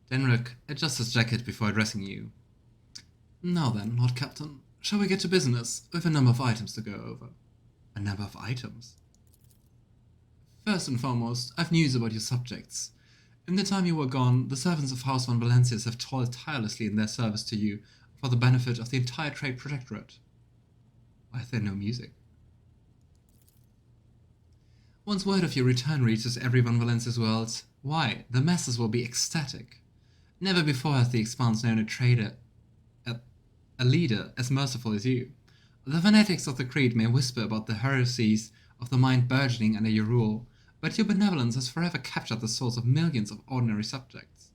Denric adjusts his jacket before addressing you. Now then, Lord Captain, shall we get to business? With a number of items to go over. A number of items? First and foremost, I've news about your subjects. In the time you were gone, the servants of House von Valencius have toiled tirelessly in their service to you for the benefit of the entire Trade Protectorate. Why is there no music? Once word of your return reaches every von Valencia's world, why, the masses will be ecstatic. Never before has the Expanse known a leader as merciful as you. The fanatics of the Creed may whisper about the heresies of the mind burgeoning under your rule, but your benevolence has forever captured the souls of millions of ordinary subjects.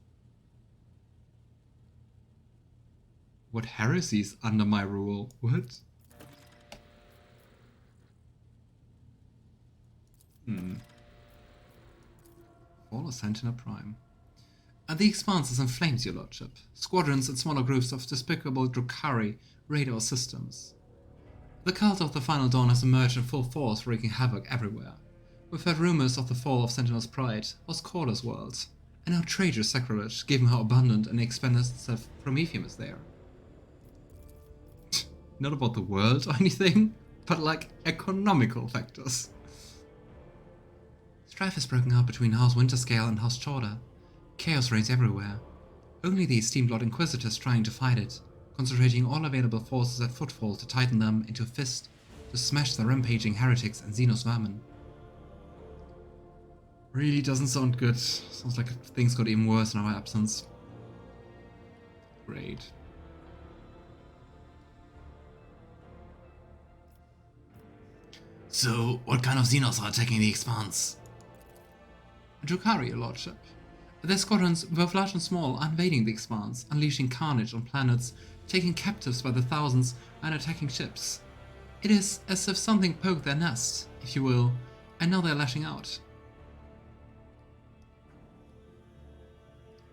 What heresies under my rule? What? Fall of Sentinel Prime. The Expanse is in flames, your lordship. Squadrons and smaller groups of despicable Drukhari raid our systems. The cult of the Final Dawn has emerged in full force, wreaking havoc everywhere. We've heard rumors of the fall of Sentinel's Pride, Oscorda's world, and outrageous sacrilege, given how abundant and expensive Prometheum is there. Not about the world or anything, but like economical factors. Strife has broken out between House Winterscale and House Chorda. Chaos reigns everywhere. Only the esteemed Lord Inquisitor is trying to fight it, concentrating all available forces at footfall to tighten them into a fist to smash the rampaging heretics and Xenos vermin. Really doesn't sound good. Sounds like things got even worse in our absence. Great. So, what kind of Xenos are attacking the Expanse? Drukhari, your lordship. Their squadrons, both large and small, are invading the Expanse, unleashing carnage on planets, taking captives by the thousands, and attacking ships. It is as if something poked their nest, if you will, and now they're lashing out.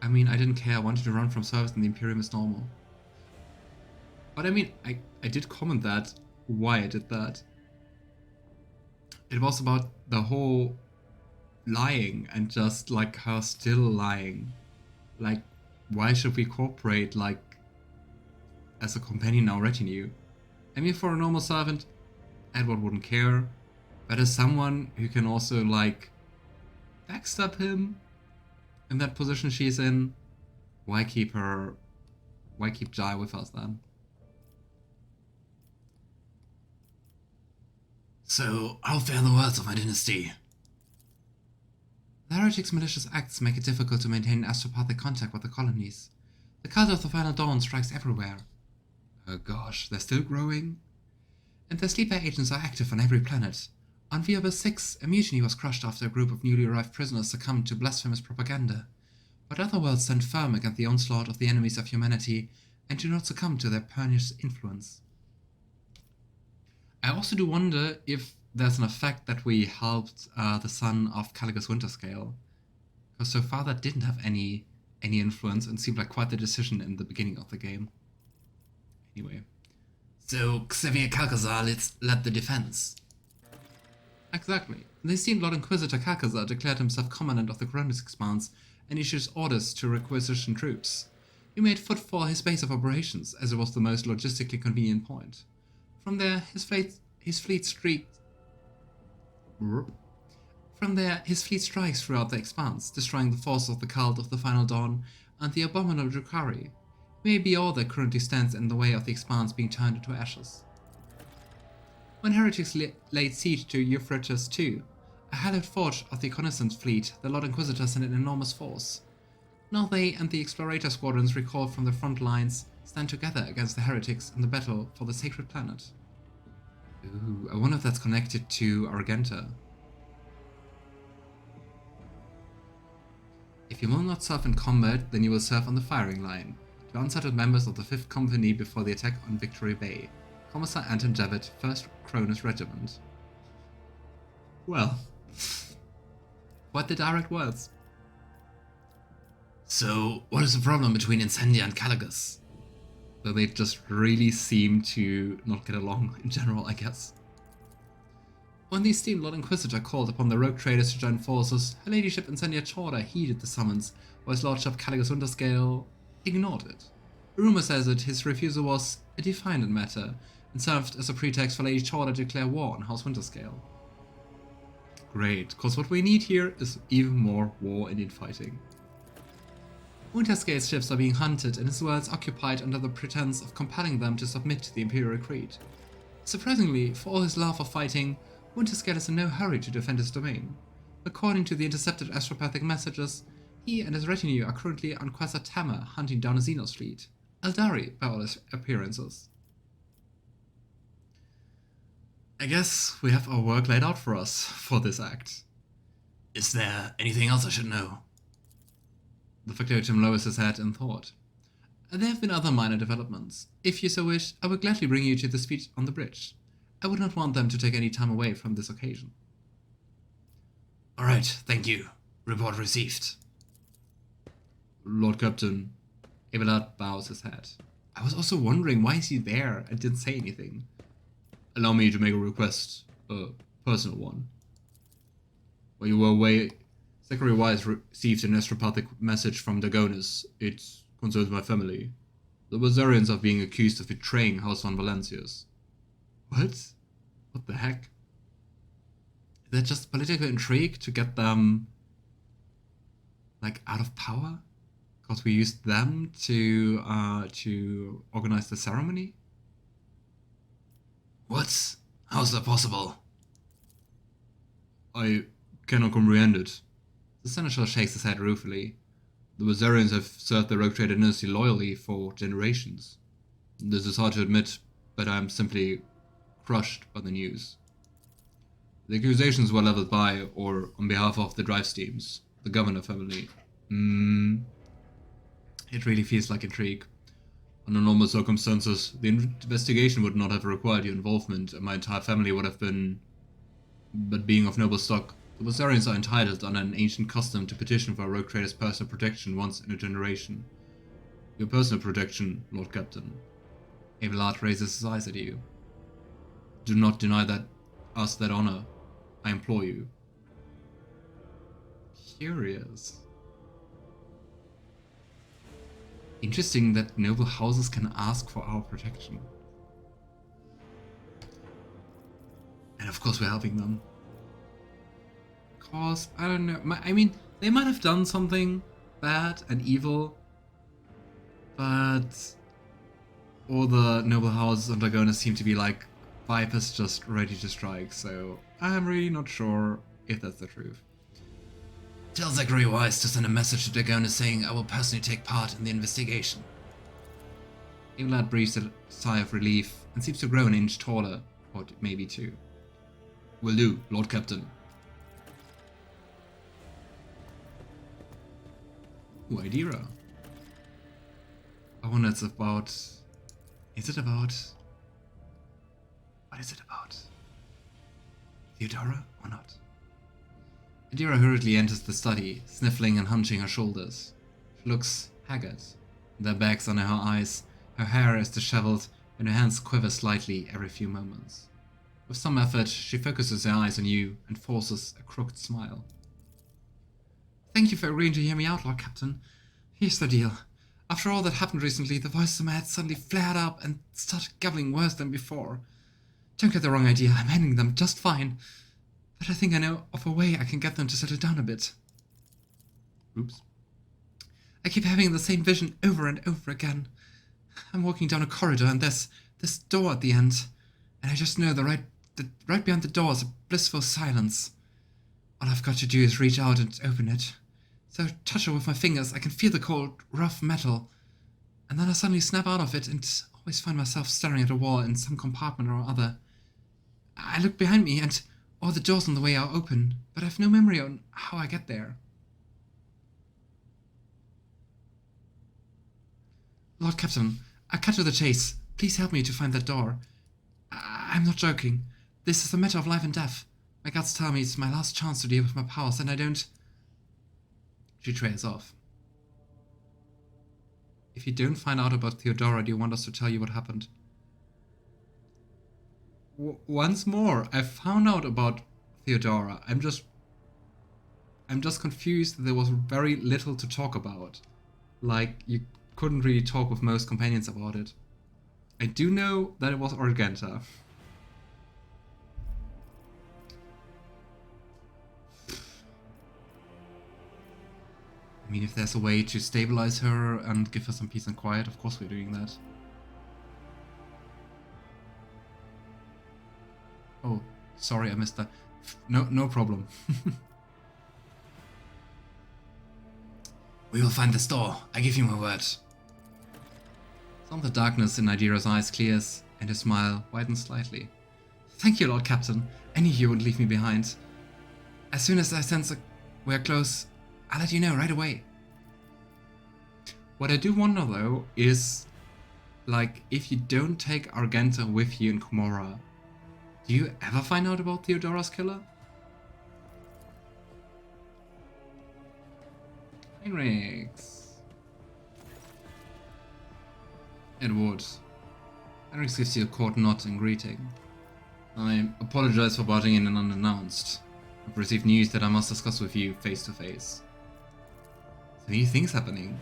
I mean, I didn't care, I wanted to run from service and the Imperium is normal. But I mean, I did comment that, why I did that. It was about the whole lying and just like her still lying. Like, why should we cooperate like as a companion in our retinue? I mean, for a normal servant, Edward wouldn't care, but as someone who can also like backstab him in that position she's in, why keep Jai with us then? So, how fare the words of my dynasty? The heretics' malicious acts make it difficult to maintain astropathic contact with the colonies. The cult of the Final Dawn strikes everywhere. Oh gosh, they're still growing? And their sleeper agents are active on every planet. On Vioba 6, a mutiny was crushed after a group of newly arrived prisoners succumbed to blasphemous propaganda. But other worlds stand firm against the onslaught of the enemies of humanity and do not succumb to their pernicious influence. I also do wonder if there's an effect that we helped the son of Caligus Winterscale, because so far that didn't have any influence and seemed like quite the decision in the beginning of the game. Anyway. So Xavier Calcazar led the defense. Exactly. The esteemed Lord Inquisitor Calcazar declared himself commandant of the Koronus Expanse and issued orders to requisition troops. He made footfall his base of operations, as it was the most logistically convenient point. From there, his fleet strikes throughout the Expanse, destroying the forces of the cult of the Final Dawn and the abominable Drukhari. Maybe all that currently stands in the way of the Expanse being turned into ashes. When heretics laid siege to Euphrates II, a hallowed forge of the reconnaissance fleet, the Lord Inquisitor sent an enormous force. Now they and the explorator squadrons recalled from the front lines stand together against the heretics in the battle for the sacred planet. Ooh, I wonder if that's connected to Argenta. If you will not serve in combat, then you will serve on the firing line. To unsettled members of the 5th Company before the attack on Victory Bay. Commissar Anton Javid, 1st Koronus Regiment. Well, quite the direct words. So, what is the problem between Incendia and Caligus? Though they just really seem to not get along in general, I guess. When the esteemed Lord Inquisitor called upon the rogue traders to join forces, Her Ladyship Incendia Chorda heeded the summons, while his Lordship Caligus Underscale ignored it. Rumor says that his refusal was a defiant matter, and served as a pretext for Lady Chorda to declare war on House Winterscale. Great, cause what we need here is even more war and infighting. Winterscale's ships are being hunted and his worlds occupied under the pretense of compelling them to submit to the Imperial Creed. Surprisingly, for all his love of fighting, Winterscale is in no hurry to defend his domain. According to the intercepted astropathic messages, he and his retinue are currently on Quasar Tamar hunting down a Xenos fleet. Aeldari, by all appearances. I guess we have our work laid out for us for this act. Is there anything else I should know? The factotum lowers his head in thought. There have been other minor developments. If you so wish, I would gladly bring you to the speech on the bridge. I would not want them to take any time away from this occasion. Alright, thank you. Report received. Lord Captain. Abelard bows his head. I was also wondering why is he there and didn't say anything. Allow me to make a request. A personal one. While you were away, Secretary Wise received an astropathic message from Dagonis. It concerns my family. The Bazarians are being accused of betraying House von Valencius. What? What the heck? Is that just political intrigue to get them, like, out of power? Because we used them to organize the ceremony? What? How's that possible? I cannot comprehend it. The Seneschal shakes his head ruefully. The Bazarians have served the rogue trader dynasty loyally for generations. This is hard to admit, but I am simply crushed by the news. The accusations were leveled by, or on behalf of, the Drive Steams, the Governor family. It really feels like intrigue. Under normal circumstances, the investigation would not have required your involvement, and my entire family would have been... But being of noble stock, the Bazarians are entitled under an ancient custom to petition for a rogue trader's personal protection once in a generation. Your personal protection, Lord Captain. Abelard raises his eyes at you. Do not deny us that honor. I implore you. Curious. Interesting that noble houses can ask for our protection. And of course we're helping them. Cause, I don't know, I mean, they might have done something bad and evil, but all the noble houses under Dagonis seem to be like vipers just ready to strike, so I'm really not sure if that's the truth. Tell Zachary Wise to send a message to Dagonis saying I will personally take part in the investigation. Abelard breathes a sigh of relief and seems to grow an inch taller, or maybe two. Will do, Lord Captain. Ooh, Idira. I wonder it's about... Is it about... What is it about? Theodora or not? Idira hurriedly enters the study, sniffling and hunching her shoulders. She looks haggard. There are bags under her eyes, her hair is disheveled, and her hands quiver slightly every few moments. With some effort, she focuses her eyes on you and forces a crooked smile. Thank you for agreeing to hear me out, Lord Captain. Here's the deal. After all that happened recently, the voices in my head suddenly flared up and started gabbling worse than before. Don't get the wrong idea, I'm handling them just fine. But I think I know of a way I can get them to settle down a bit. Oops. I keep having the same vision over and over again. I'm walking down a corridor and there's this door at the end. And I just know right behind the door is a blissful silence. All I've got to do is reach out and open it. So I touch it with my fingers, I can feel the cold, rough metal. And then I suddenly snap out of it and always find myself staring at a wall in some compartment or other. I look behind me and all the doors on the way are open, but I have no memory on how I get there. Lord Captain, I cut to the chase. Please help me to find that door. I'm not joking. This is a matter of life and death. My guts tell me it's my last chance to deal with my powers, and I don't... She trails off. If you don't find out about Theodora, do you want us to tell you what happened? Once more, I found out about Theodora. I'm just confused that there was very little to talk about. Like, you couldn't really talk with most companions about it. I do know that it was Argenta. I mean, if there's a way to stabilize her and give her some peace and quiet, of course we're doing that. Oh, sorry, I missed that. No problem. We will find this door, I give you my word. Some of the darkness in Idira's eyes clears, and his smile widens slightly. Thank you, Lord Captain. I knew you wouldn't leave me behind. As soon as I sense we're close, I'll let you know right away. What I do wonder, though, is, like, if you don't take Argenta with you in Komorra, do you ever find out about Theodora's killer? Heinrix. It would. Heinrix gives you a court nod in greeting. I apologize for barging in and unannounced. I've received news that I must discuss with you face to face. So new things happening.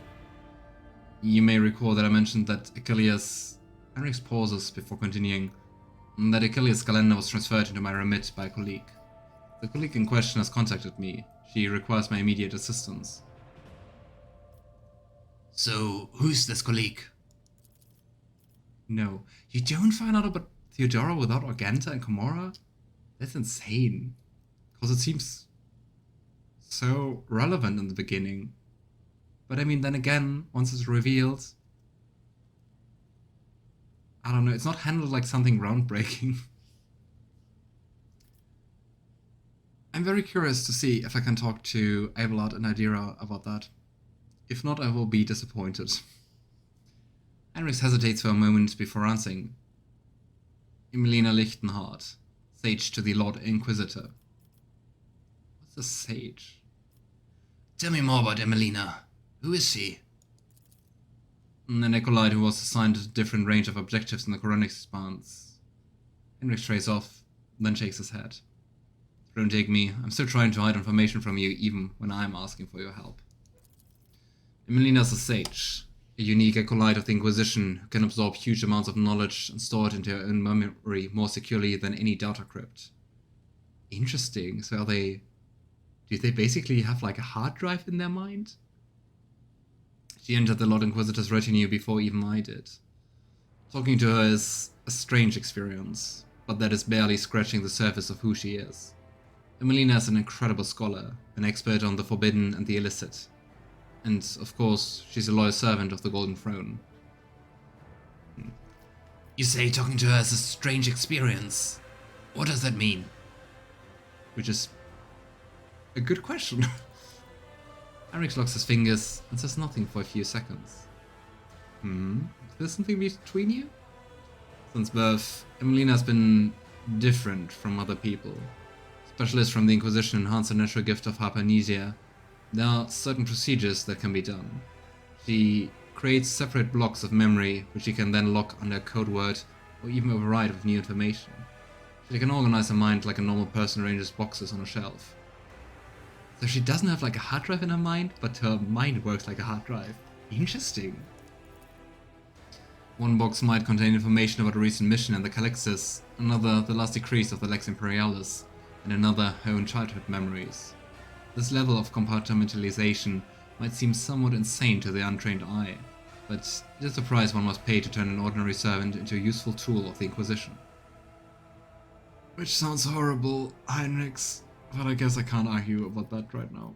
You may recall that I mentioned that Achilles... Heinrix pauses before continuing. That Achilles' calendar was transferred into my remit by a colleague. The colleague in question has contacted me. She requires my immediate assistance. So, who's this colleague? No, you don't find out about Theodora without Argenta and Komorra? That's insane. Because it seems so relevant in the beginning. But I mean, then again, once it's revealed, I don't know, it's not handled like something groundbreaking. I'm very curious to see if I can talk to Abelard and Idira about that. If not, I will be disappointed. Heinrix hesitates for a moment before answering. Emelina Lichtenhardt, sage to the Lord Inquisitor. What's a sage? Tell me more about Emelina. Who is she? An acolyte who was assigned a different range of objectives in the Koronus Expanse. Heinrix traces off, then shakes his head. Don't take me, I'm still trying to hide information from you even when I'm asking for your help. Emelina's a sage, a unique acolyte of the Inquisition who can absorb huge amounts of knowledge and store it into her own memory more securely than any data crypt. Interesting, so do they basically have like a hard drive in their mind? She entered the Lord Inquisitor's retinue before even I did. Talking to her is a strange experience, but that is barely scratching the surface of who she is. Emelina is an incredible scholar, an expert on the forbidden and the illicit. And, of course, she's a loyal servant of the Golden Throne. You say talking to her is a strange experience. What does that mean? Which is a good question. Heinrix locks his fingers and says nothing for a few seconds. Is there something between you? Since birth, Emelina has been different from other people. Specialists from the Inquisition enhance her natural gift of hypermnesia. There are certain procedures that can be done. She creates separate blocks of memory, which she can then lock under a code word or even override with new information. She can organize her mind like a normal person arranges boxes on a shelf. So she doesn't have like a hard drive in her mind, but her mind works like a hard drive. Interesting. One box might contain information about a recent mission in the Calixis, another the last decrees of the Lex Imperialis, and another her own childhood memories. This level of compartmentalization might seem somewhat insane to the untrained eye, but it is the price one must pay to turn an ordinary servant into a useful tool of the Inquisition. Which sounds horrible, Heinrix, but I guess I can't argue about that right now.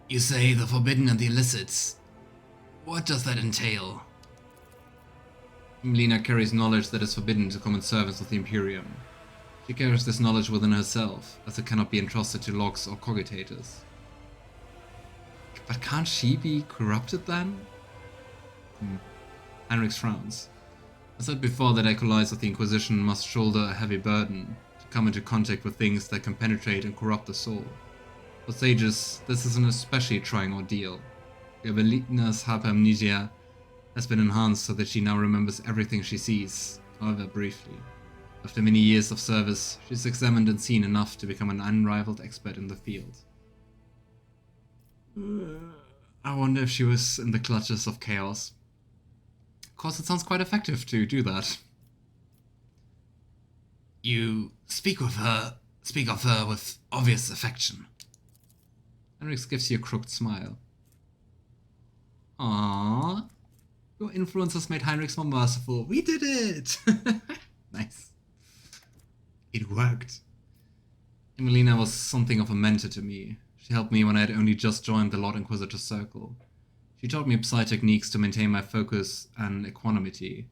You say the forbidden and the illicit. What does that entail? Emelina carries knowledge that is forbidden to common servants of the Imperium. She carries this knowledge within herself, as it cannot be entrusted to logs or cogitators. But can't she be corrupted then? Heinrix frowns. I said before that acolytes of the Inquisition must shoulder a heavy burden to come into contact with things that can penetrate and corrupt the soul. For sages, this is an especially trying ordeal. Emelina's hypermnesia has been enhanced so that she now remembers everything she sees, however briefly. After many years of service, she's examined and seen enough to become an unrivaled expert in the field. I wonder if she was in the clutches of chaos. Of course, it sounds quite effective to do that. You speak of her with obvious affection. Heinrix gives you a crooked smile. Aww. Your influence has made Heinrix more merciful. We did it! Nice. It worked. Emelina was something of a mentor to me. She helped me when I had only just joined the Lord Inquisitor's circle. She taught me Psy techniques to maintain my focus and equanimity.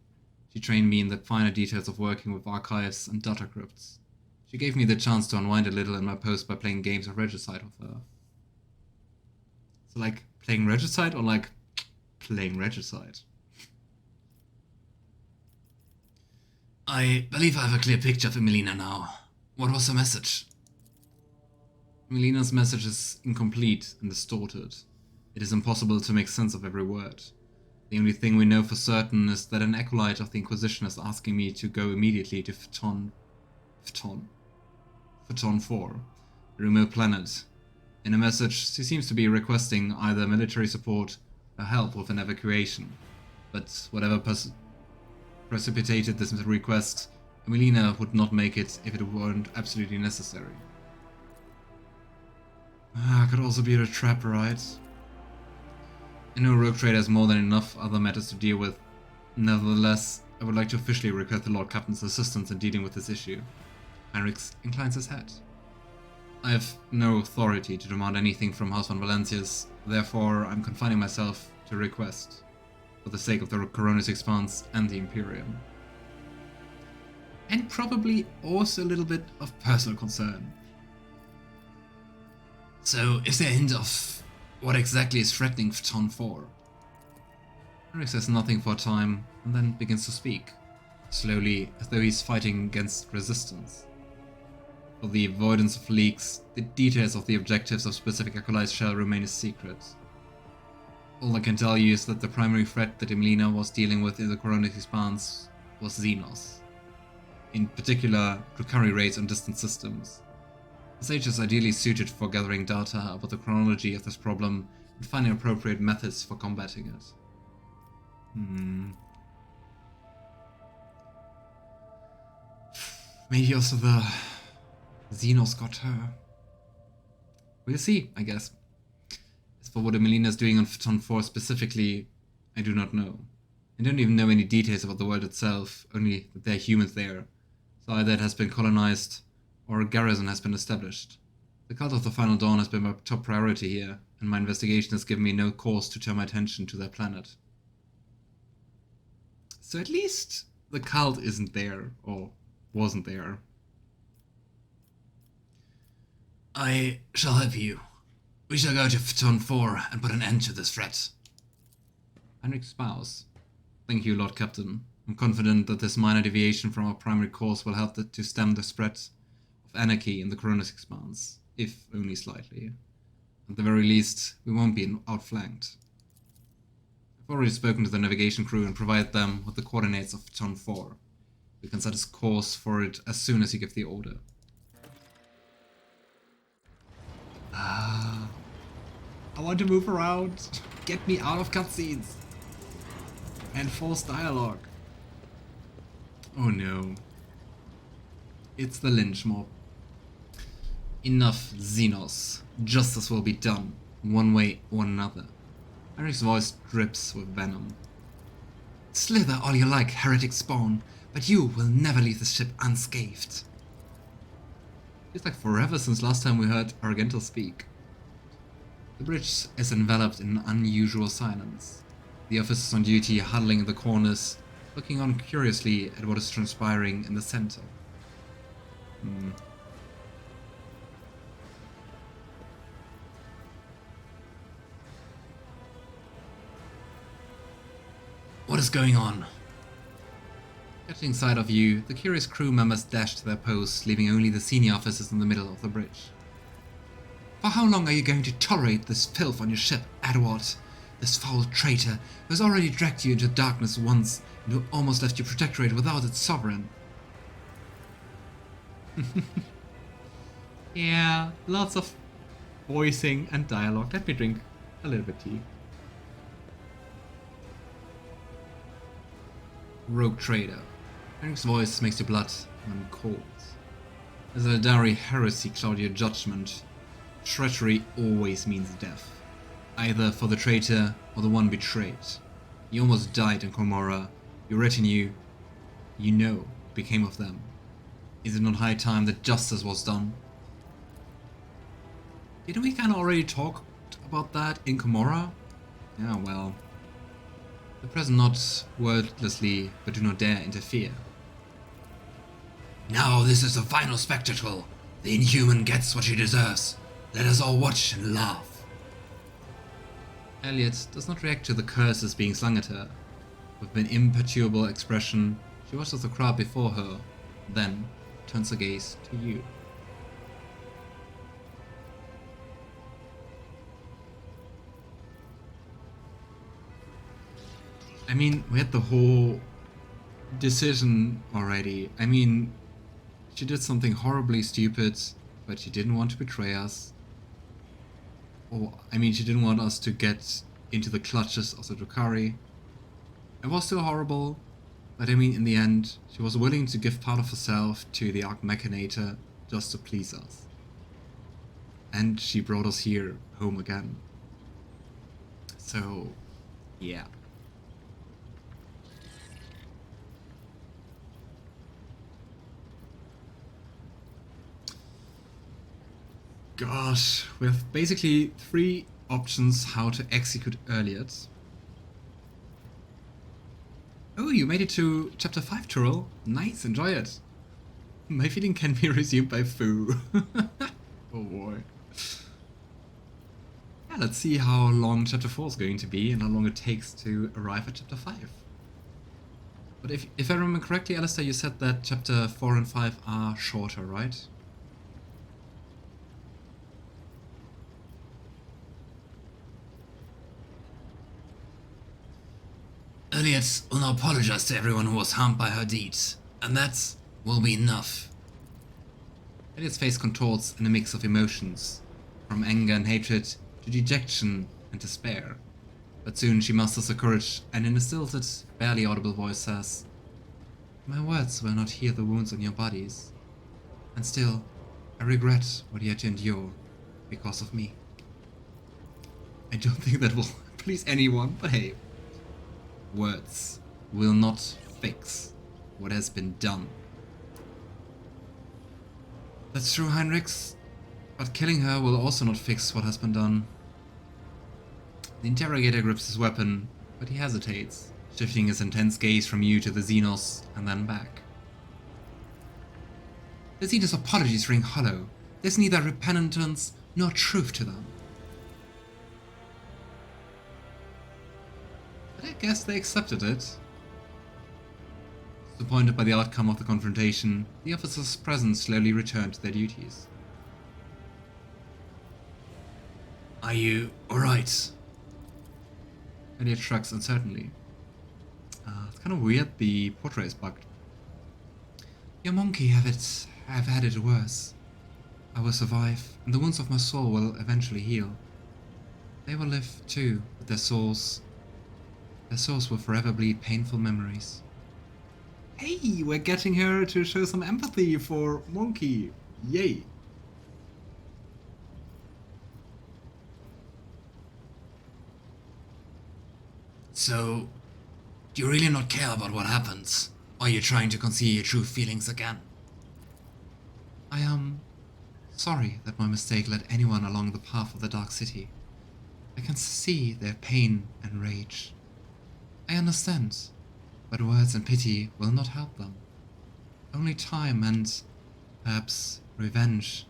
She trained me in the finer details of working with archives and data crypts. She gave me the chance to unwind a little in my post by playing games of Regicide with her. So like, playing Regicide or like, playing Regicide? I believe I have a clear picture of Emelina now. What was her message? Emelina's message is incomplete and distorted. It is impossible to make sense of every word. The only thing we know for certain is that an acolyte of the Inquisition is asking me to go immediately to Phaeton 4, a remote planet. In a message, she seems to be requesting either military support or help with an evacuation. But whatever precipitated this request, Emelina would not make it if it weren't absolutely necessary. Could also be a trap, right? I know Rogue Trader has more than enough other matters to deal with. Nevertheless, I would like to officially request the Lord Captain's assistance in dealing with this issue. Heinrix inclines his head. I have no authority to demand anything from House von Valencius, therefore I'm confining myself to a request, for the sake of the Koronus Expanse and the Imperium. And probably also a little bit of personal concern. So, is there a hint of what exactly is threatening Phaeton 4? Heinrix says nothing for a time, and then begins to speak, slowly, as though he's fighting against resistance. For the avoidance of leaks, the details of the objectives of specific acolytes shall remain a secret. All I can tell you is that the primary threat that Emelina was dealing with in the Koronus Expanse was Xenos. In particular, Drukhari raids on distant systems. The Sage is ideally suited for gathering data about the chronology of this problem and finding appropriate methods for combating it. Maybe also the Xenos got her. We'll see, I guess. As for what Emelina is doing on Phaeton 4 specifically, I do not know. I don't even know any details about the world itself, only that there are humans there. So either it has been colonized, or a garrison has been established. The cult of the Final Dawn has been my top priority here, and my investigation has given me no cause to turn my attention to their planet. So at least the cult isn't there, or wasn't there. I shall help you. We shall go to Phaeton 4 and put an end to this threat. Heinrix bows. Thank you, Lord Captain. I'm confident that this minor deviation from our primary course will help to stem the spread of anarchy in the Koronus Expanse, if only slightly. At the very least, we won't be outflanked. I've already spoken to the navigation crew and provided them with the coordinates of Phaeton 4. We can set a course for it as soon as you give the order. I want to move around. Get me out of cutscenes. And forced dialogue. Oh no. It's the lynch mob. Enough, Xenos. Justice will be done, one way or another. Eric's voice drips with venom. Slither all you like, heretic spawn, but you will never leave the ship unscathed. It's like forever since last time we heard Argenta speak. The bridge is enveloped in unusual silence. The officers on duty are huddling in the corners, looking on curiously at what is transpiring in the center. What is going on? Catching sight of you, the curious crew members dash to their posts, leaving only the senior officers in the middle of the bridge. For how long are you going to tolerate this filth on your ship, Edward? This foul traitor who has already dragged you into darkness once and who almost left your protectorate without its sovereign. Yeah, lots of voicing and dialogue. Let me drink a little bit of tea. Rogue trader. Heinrix's voice makes your blood run cold. As Aeldari heresy cloud your judgment, treachery always means death. Either for the traitor or the one betrayed. You almost died in Komorra. Your retinue, you know, became of them. Is it not high time that justice was done? Didn't we kinda already talk about that in Komorra? Yeah, well. The present not wordlessly, but do not dare interfere. Now this is the final spectacle. The inhuman gets what she deserves. Let us all watch and laugh. Yrliet does not react to the curses being slung at her. With an imperturbable expression, she watches the crowd before her, then turns her gaze to you. I mean, we had the whole decision already. I mean, she did something horribly stupid, but she didn't want to betray us. Or, I mean, she didn't want us to get into the clutches of the Drukhari. It was still horrible, but I mean, in the end, she was willing to give part of herself to the Mechanitor just to please us. And she brought us here, home again. So, yeah. Gosh, we have basically 3 options how to execute Yrliet. Oh, you made it to chapter 5, Tyrell. Nice, enjoy it. My feeding can be resumed by Fu. Oh boy. Yeah, let's see how long chapter 4 is going to be and how long it takes to arrive at chapter 5. But if I remember correctly, Alistair, you said that chapter 4 and 5 are shorter, right? Yrliet will now apologize to everyone who was harmed by her deeds, and that will be enough. Yrliet's face contorts in a mix of emotions, from anger and hatred to dejection and despair. But soon she musters her courage and in a stilted, barely audible voice says, "My words will not heal the wounds on your bodies, and still, I regret what you had to endure because of me." I don't think that will please anyone, but hey. Words will not fix what has been done. That's true, Heinrix, but killing her will also not fix what has been done. The interrogator grips his weapon, but he hesitates, shifting his intense gaze from you to the Xenos and then back. The Xenos' apologies ring hollow. There's neither repentance nor truth to them. I guess they accepted it. Disappointed by the outcome of the confrontation, the officers present slowly returned to their duties. Are you alright? Yrliet shrugs uncertainly. It's kind of weird, the portrait is bugged. Your monkey have had it worse. I will survive, and the wounds of my soul will eventually heal. They will live too, but their souls will forever bleed painful memories. Hey, we're getting her to show some empathy for Monkey. Yay. So, do you really not care about what happens? Or are you trying to conceal your true feelings again? I am sorry that my mistake led anyone along the path of the Dark City. I can see their pain and rage. I understand, but words and pity will not help them. Only time and, perhaps, revenge,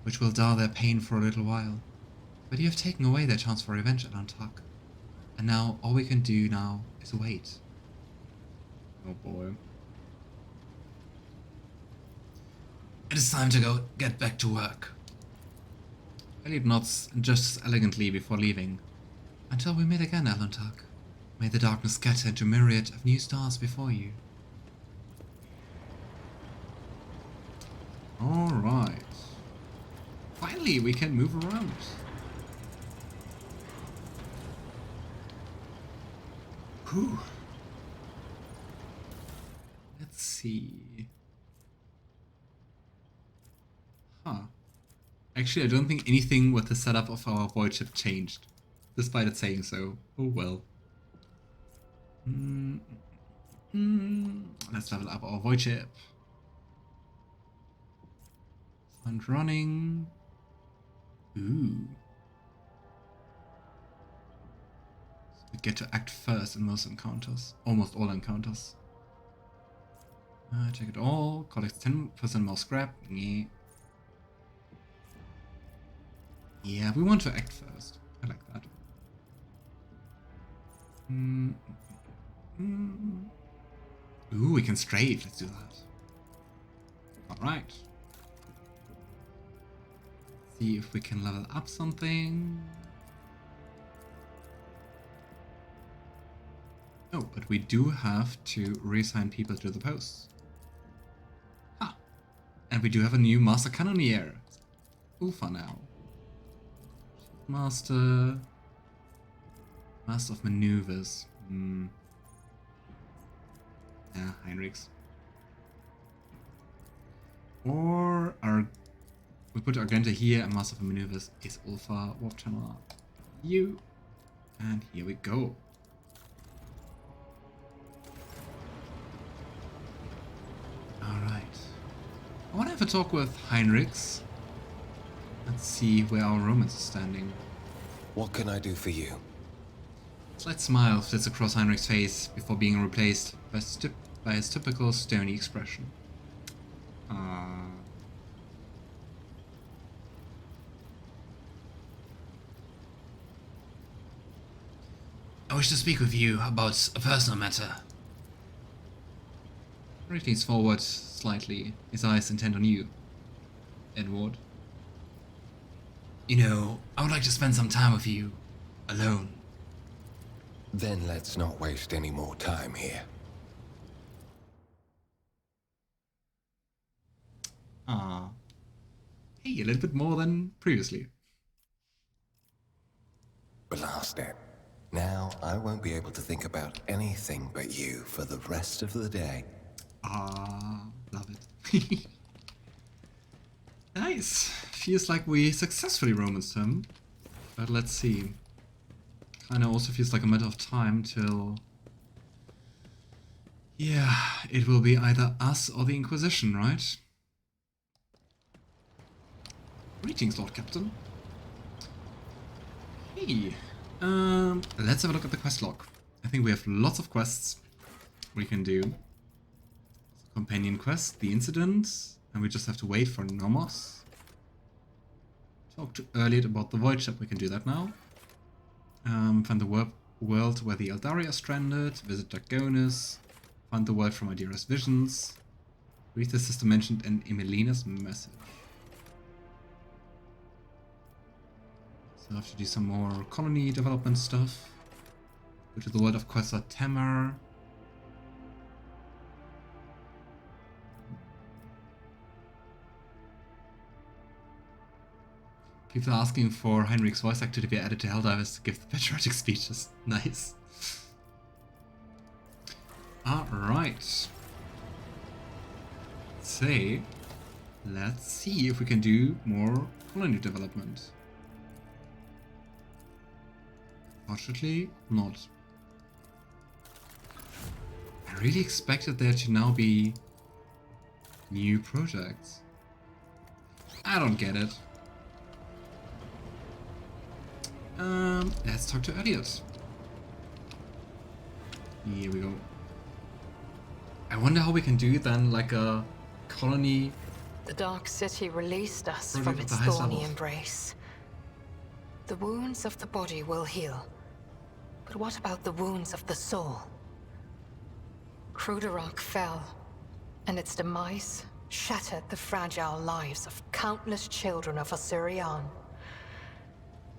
which will dull their pain for a little while. But you have taken away their chance for revenge at Antak. And now all we can do now is wait. Oh boy. It is time to get back to work. Yrliet nods just elegantly before leaving. Until we meet again, Alantag. May the darkness scatter into a myriad of new stars before you. Alright. Finally, we can move around. Whew. Let's see. Huh. Actually, I don't think anything with the setup of our void ship changed, despite it saying so. Oh well. Let's level up our void ship. Front running. Ooh. So we get to act first in most encounters. Almost all encounters. Check it all. Collects 10% more scrap. Yeah. Yeah, we want to act first. I like that. Ooh, we can strafe. Let's do that. Alright. See if we can level up something. Oh, but we do have to reassign people to the posts. Ah. And we do have a new Master Cannoneer. Ulfar now. Master of Maneuvers. Yeah, Heinrix. Or we put Argenta here, and Master of Maneuvers is Ulfar. Warp channel up. You. And here we go. Alright. I want to have a talk with Heinrix. Let's see where our Romans are standing. What can I do for you? A slight smile flits across Heinrich's face before being replaced by his typical stony expression. I wish to speak with you about a personal matter. Heinrich leans forward slightly, his eyes intent on you, Edward. You know, I would like to spend some time with you, alone. Then let's not waste any more time here. Hey, a little bit more than previously. Blast it. Now I won't be able to think about anything but you for the rest of the day. Love it. Nice. Feels like we successfully romanced him. But let's see. Kinda also feels like a matter of time till... Yeah, it will be either us or the Inquisition, right? Greetings, Lord Captain. Hey. Let's have a look at the quest log. I think we have lots of quests we can do. Companion quest, the incident, and we just have to wait for Nomos. Talk to Yrliet about the void ship, we can do that now. Find the world where the Aeldari are stranded, visit Dragonis, find the world from Idira's visions, read the sister mentioned in Emelina's message. So I have to do some more colony development stuff. Go to the world of Questa Tamar. People are asking for Heinrich's voice actor to be added to Helldivers to give the patriotic speeches. Nice. Alright. Let's see if we can do more colony development. Fortunately, not. I really expected there to now be new projects. I don't get it. Let's talk to Yrliet. Here we go. I wonder how we can do then like a colony. The Dark City released us Project from at its the highest thorny levels. embrace. The wounds of the body will heal. But what about the wounds of the soul? Cruderach fell, and its demise shattered the fragile lives of countless children of Osirian.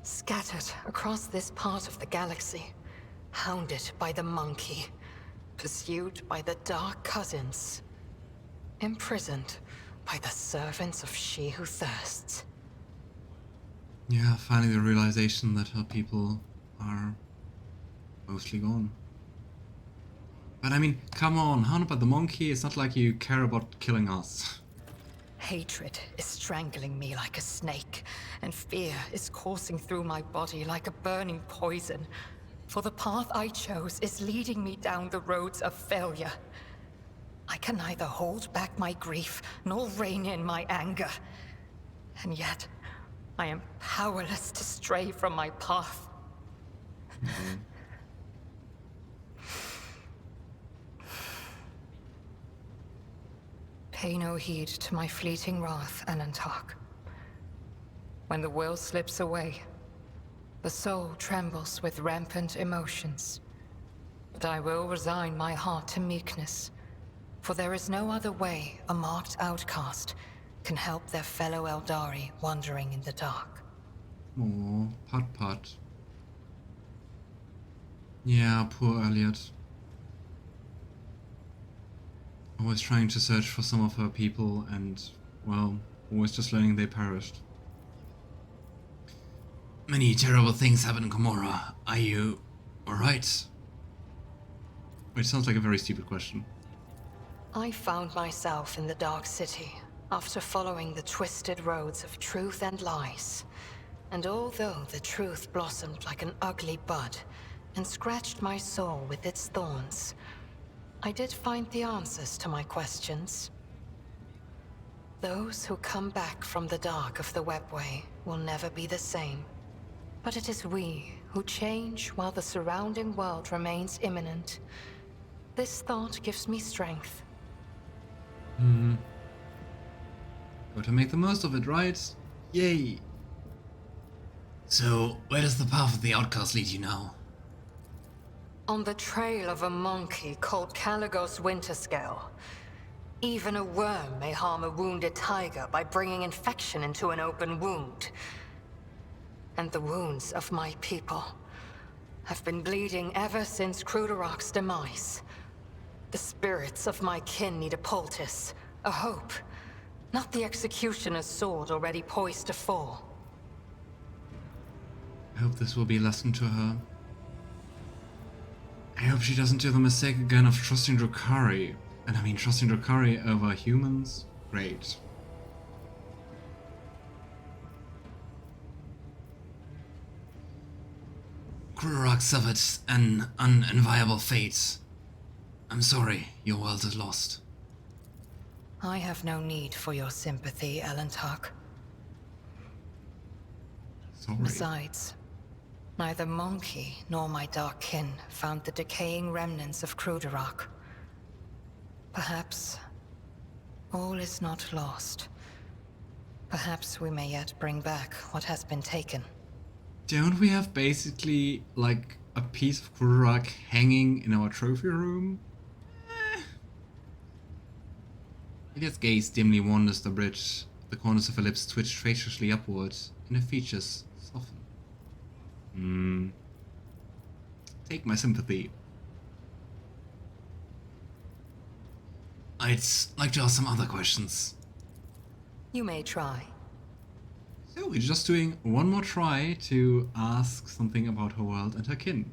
Scattered across this part of the galaxy, hounded by the monkey, pursued by the dark cousins, imprisoned by the servants of she who thirsts. Yeah, finally the realization that her people are mostly gone. But I mean, come on, hounded by the monkey, it's not like you care about killing us. Hatred is strangling me like a snake, and fear is coursing through my body like a burning poison. For the path I chose is leading me down the roads of failure. I can neither hold back my grief nor rein in my anger. And yet, I am powerless to stray from my path. Pay no heed to my fleeting wrath, Alantark. When the will slips away, the soul trembles with rampant emotions. But I will resign my heart to meekness, for there is no other way a marked outcast can help their fellow Aeldari wandering in the dark. Oh, Putt. Yeah, poor Yrliet. Always trying to search for some of her people and, well, always just learning they perished. Many terrible things happen in Gomorrah. Are you alright? Which sounds like a very stupid question. I found myself in the Dark City after following the twisted roads of truth and lies. And although the truth blossomed like an ugly bud and scratched my soul with its thorns, I did find the answers to my questions. Those who come back from the dark of the webway will never be the same. But it is we who change while the surrounding world remains imminent. This thought gives me strength. Got to make the most of it, right? Yay! So, where does the path of the outcast lead you now? On the trail of a monkey called Caligos Winterscale. Even a worm may harm a wounded tiger by bringing infection into an open wound. And the wounds of my people have been bleeding ever since Cruderach's demise. The spirits of my kin need a poultice, a hope, not the executioner's sword already poised to fall. I hope this will be a lesson to her. I hope she doesn't do the mistake again of trusting Drukhari. And I mean trusting Drukhari over humans? Great. Cruderach suffered an unenviable fate. I'm sorry, your world is lost. I have no need for your sympathy, Alantark. Sorry. Besides, neither Monkey nor my dark kin found the decaying remnants of Cruderach. Perhaps all is not lost. Perhaps we may yet bring back what has been taken. Don't we have basically like a piece of Cruderach hanging in our trophy room? Yrliet's gaze dimly wanders the bridge. The corners of her lips twitch traitorously upwards, and her features soften. Take my sympathy. I'd like to ask some other questions. You may try. So we're just doing one more try to ask something about her world and her kin.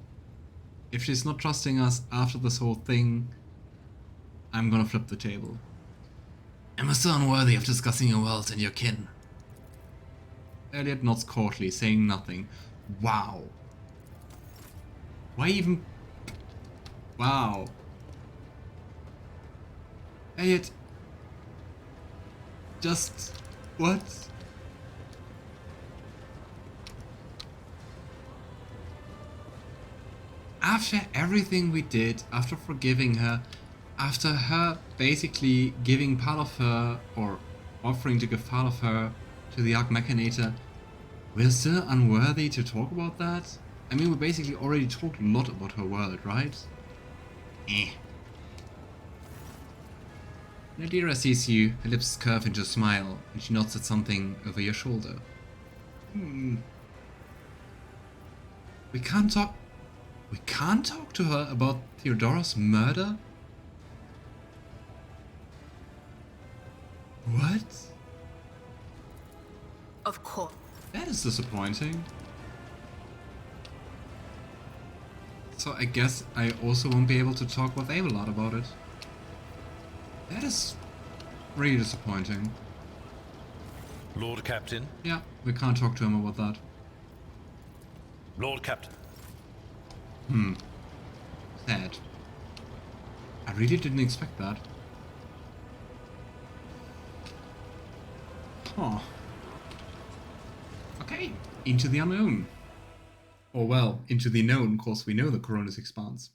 If she's not trusting us after this whole thing, I'm gonna flip the table. Am I still unworthy of discussing your world and your kin? Yrliet nods coldly, saying nothing. Wow. Why even... Wow. Yrliet... Just... What? After everything we did, after forgiving her, after her basically giving part of her, or offering to give part of her to the Machinator, we're still unworthy to talk about that? I mean, we basically already talked a lot about her world, right? Idira sees you, her lips curve into a smile, and she nods at something over your shoulder. We can't talk... We can't talk to her about Theodora's murder? What? Of course. That is disappointing. So I guess I also won't be able to talk with Abelard about it. That is really disappointing. Lord Captain. Yeah, we can't talk to him about that. Lord Captain. Sad. I really didn't expect that. Huh. Okay, into the unknown. Or well, into the known, cause we know the Koronus Expanse.